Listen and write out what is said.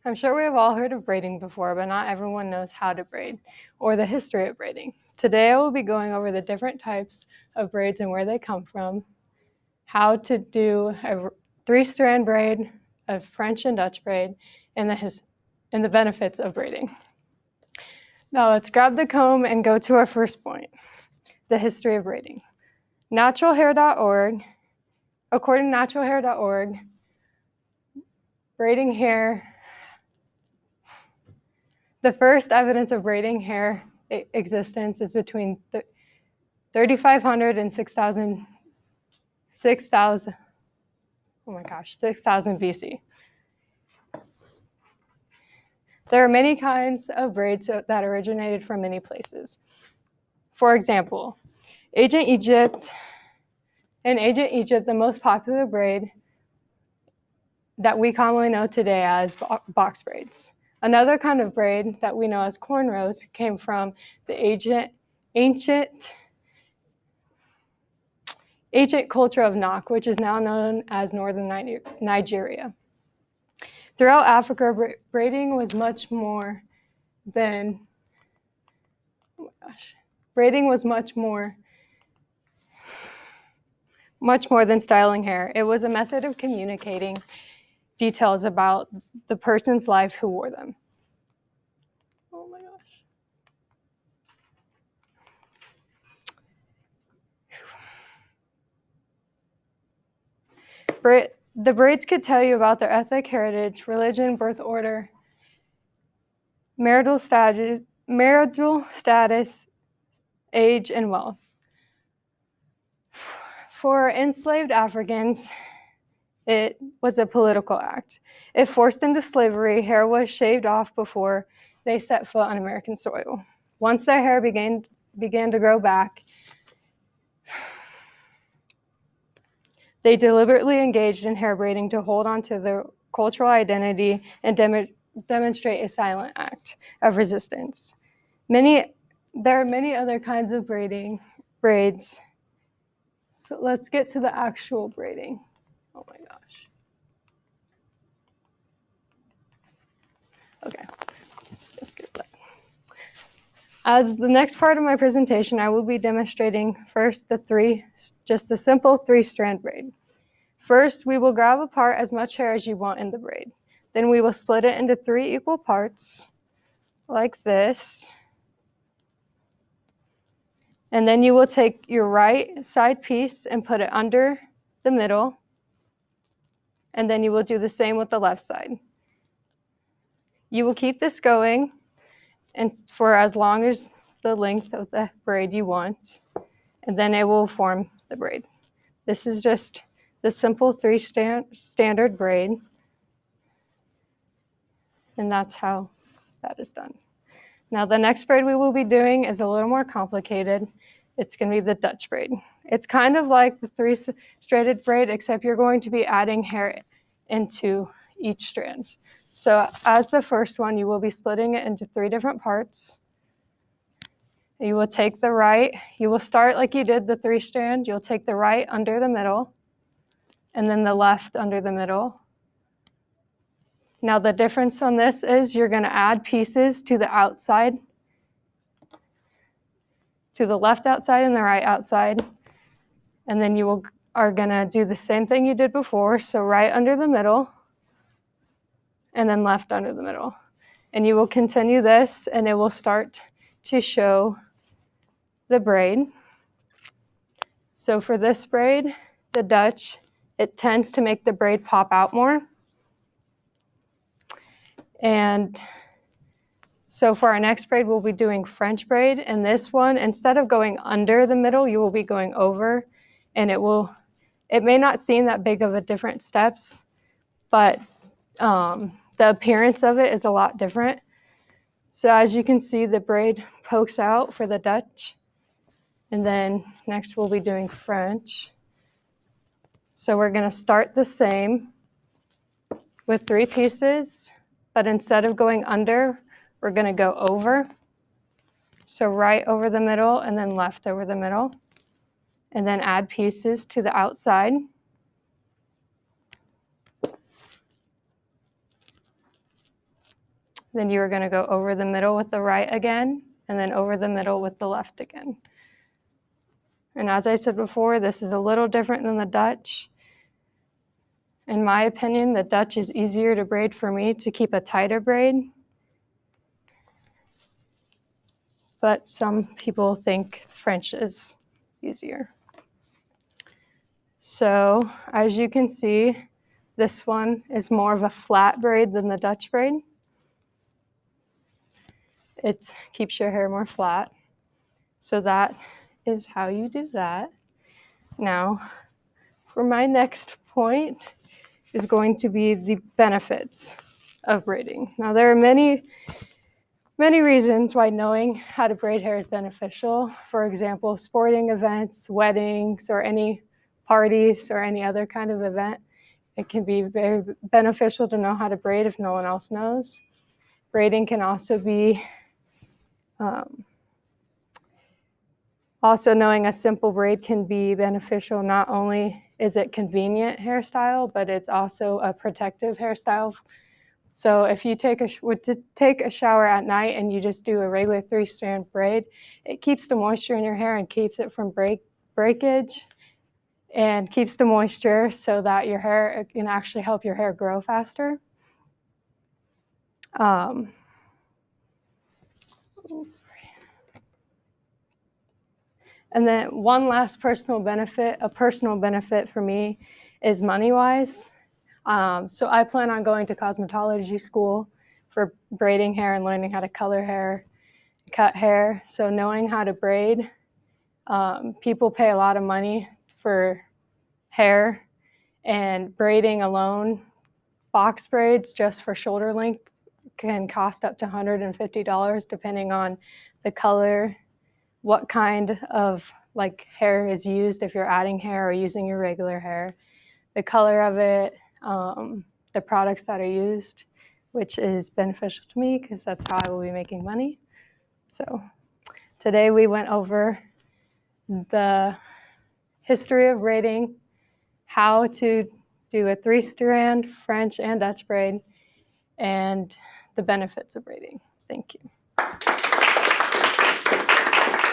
I'm sure we have all heard of braiding before, but not everyone knows how to braid or the history of braiding. Today I will be going over the different types of braids and where they come from, how to do a 3-strand braid, a French and Dutch braid, and the benefits of braiding. Now let's grab the comb and go to our first point, the history of braiding. Naturalhair.org, according to naturalhair.org, braiding hair, the first evidence of braiding hair existence is between 3,500 and 6,000 BC. There are many kinds of braids that originated from many places. For example, ancient Egypt, the most popular braid that we commonly know today as box braids. Another kind of braid that we know as cornrows came from the ancient culture of Nok, which is now known as northern Nigeria. Throughout Africa, braiding was much more than styling hair. It was a method of communicating details about the person's life who wore them. Oh my gosh. The braids could tell you about their ethnic heritage, religion, birth order, marital status, age, and wealth. For enslaved Africans, it was a political act. If forced into slavery, hair was shaved off before they set foot on American soil. Once their hair began to grow back, they deliberately engaged in hair braiding to hold on to their cultural identity and demonstrate a silent act of resistance. There are many other kinds of braids. So let's get to the actual braiding. Oh my gosh. Okay, let's skip that. As the next part of my presentation, I will be demonstrating first just a simple 3-strand braid. First, we will grab apart as much hair as you want in the braid. Then we will split it into 3 equal parts, like this. And then you will take your right side piece and put it under the middle. And then you will do the same with the left side. You will keep this going and for as long as the length of the braid you want, and then it will form the braid. This is just the simple 3-standard braid, and that's how that is done. Now the next braid we will be doing is a little more complicated. It's going to be the Dutch braid. It's kind of like the 3-stranded braid, except you're going to be adding hair into each strand. So as the first one, you will be splitting it into 3 different parts. You will take the right, you will start like you did the 3-strand. You'll take the right under the middle, and then the left under the middle. Now the difference on this is you're going to add pieces to the outside, to the left outside and the right outside. And then you are going to do the same thing you did before. So right under the middle, and then left under the middle. And you will continue this, and it will start to show the braid. So for this braid, the Dutch, it tends to make the braid pop out more. And so for our next braid, we'll be doing French braid. And this one, instead of going under the middle, you will be going over. And it may not seem that big of a different steps, but the appearance of it is a lot different. So as you can see, the braid pokes out for the Dutch. And then next we'll be doing French. So we're going to start the same with 3 pieces, but instead of going under, we're going to go over. So right over the middle and then left over the middle. And then add pieces to the outside. Then you are going to go over the middle with the right again, and then over the middle with the left again. And as I said before, this is a little different than the Dutch. In my opinion, the Dutch is easier to braid for me to keep a tighter braid. But some people think French is easier. So as you can see, this one is more of a flat braid than the Dutch braid. It keeps your hair more flat. So that is how you do that. Now, for my next point is going to be the benefits of braiding. Now, there are many reasons why knowing how to braid hair is beneficial. For example, sporting events, weddings, or any parties or any other kind of event. It can be very beneficial to know how to braid if no one else knows. Braiding can also be also knowing a simple braid can be beneficial. Not only is it convenient hairstyle, but it's also a protective hairstyle. So if you take a shower at night and you just do a regular 3-strand braid, it keeps the moisture in your hair and keeps it from breakage and keeps the moisture so that your hair can actually help your hair grow faster. And then one last personal benefit for me is money-wise. So I plan on going to cosmetology school for braiding hair and learning how to color hair, cut hair. So knowing how to braid, people pay a lot of money for hair, and braiding alone, box braids just for shoulder length can cost up to $150 depending on the color, what kind of hair is used, if you're adding hair or using your regular hair, the color of it, the products that are used, which is beneficial to me because that's how I will be making money. So today we went over the history of braiding, how to do a 3-strand French and Dutch braid, and the benefits of braiding. Thank you.